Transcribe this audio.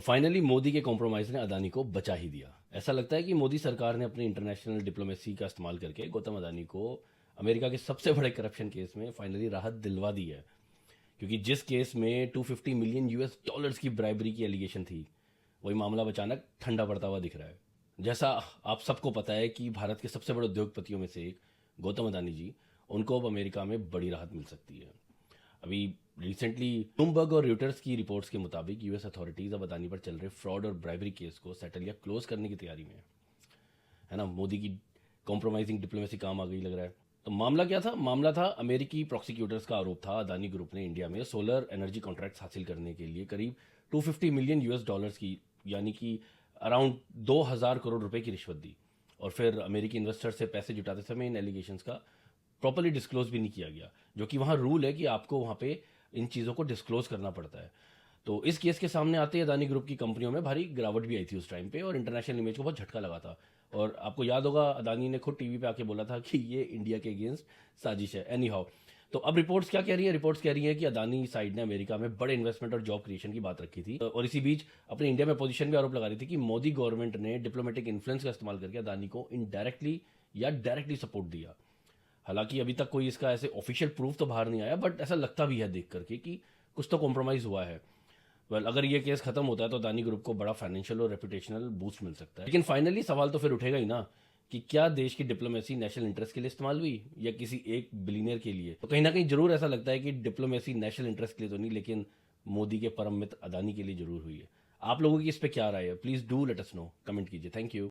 Finally Modi के compromise ने अदानी को बचा ही दिया। ऐसा लगता है कि मोदी सरकार ने अपनी इंटरनेशनल डिप्लोमेसी का इस्तेमाल करके गौतम अदानी को अमेरिका के सबसे बड़े करप्शन केस में फाइनली राहत दिलवा दी है। क्योंकि जिस केस में 250 मिलियन यूएस डॉलर्स की ब्राइबरी की एलिगेशन थी, वही मामला अचानक ठंडा पड़ता हुआ दिख रहा है। जैसा आप सबको पता है कि भारत के सबसे बड़े उद्योगपतियों में से एक गौतम अदानी जी, उनको अब अमेरिका में बड़ी राहत मिल सकती है। अभी रिसेंटली ब्लूमबर्ग और रॉयटर्स की रिपोर्ट्स के मुताबिक यूएस अथॉरिटीज अब अदानी पर चल रहे फ्रॉड और ब्राइबरी केस को सेटल या क्लोज करने की तैयारी में है ना। मोदी की कॉम्प्रोमाइजिंग डिप्लोमेसी काम आ गई लग रहा है। तो मामला क्या था? मामला था अमेरिकी प्रोसिक्यूटर्स का आरोप था अदानी ग्रुप ने इंडिया में सोलर एनर्जी कॉन्ट्रैक्ट्स हासिल करने के लिए करीब 250 मिलियन यूएस डॉलर्स की, यानी कि अराउंड 2000 करोड़ रुपए की रिश्वत दी। और फिर अमेरिकी इन्वेस्टर से पैसे जुटाते समय इन एलिगेशंस का प्रॉपरली डिस्क्लोज भी नहीं किया गया, जो कि वहाँ रूल है कि आपको वहाँ पे इन चीज़ों को डिस्क्लोज करना पड़ता है। तो इस केस के सामने आते ही अदानी ग्रुप की कंपनियों में भारी गिरावट भी आई थी उस टाइम पे, और इंटरनेशनल इमेज को बहुत झटका लगा था। और आपको याद होगा अदानी ने खुद टीवी पे आके बोला था कि ये इंडिया के अगेंस्ट साजिश है। एनी हाउ, तो अब रिपोर्ट्स क्या कह रही है? रिपोर्ट्स कह रही है कि अदानी साइड ने अमेरिका में बड़े इन्वेस्टमेंट और जॉब क्रिएशन की बात रखी थी, और इसी बीच अपने इंडिया में पोजीशन भी आरोप लगा रही थी कि मोदी गवर्नमेंट ने डिप्लोमेटिक इन्फ्लुएंस का इस्तेमाल करके अदानी को इनडायरेक्टली या डायरेक्टली सपोर्ट दिया। हालांकि अभी तक कोई इसका ऐसे ऑफिशियल प्रूफ तो बाहर नहीं आया, बट ऐसा लगता भी है देख करके कि कुछ तो कॉम्प्रोमाइज़ हुआ है। अगर ये केस खत्म होता है तो अदानी ग्रुप को बड़ा फाइनेंशियल और रेपुटेशनल बूस्ट मिल सकता है। लेकिन फाइनली सवाल तो फिर उठेगा ही ना कि क्या देश की डिप्लोमेसी नेशनल इंटरेस्ट के लिए इस्तेमाल हुई या किसी एक बिलीनियर के लिए? तो कहीं ना कहीं जरूर ऐसा लगता है कि डिप्लोमेसी नेशनल इंटरेस्ट के लिए तो नहीं, लेकिन मोदी के परम मित्र अदानी के लिए जरूर हुई है। आप लोगों की इस पे क्या राय है? Please do let us know, comment कीजिए। Thank you.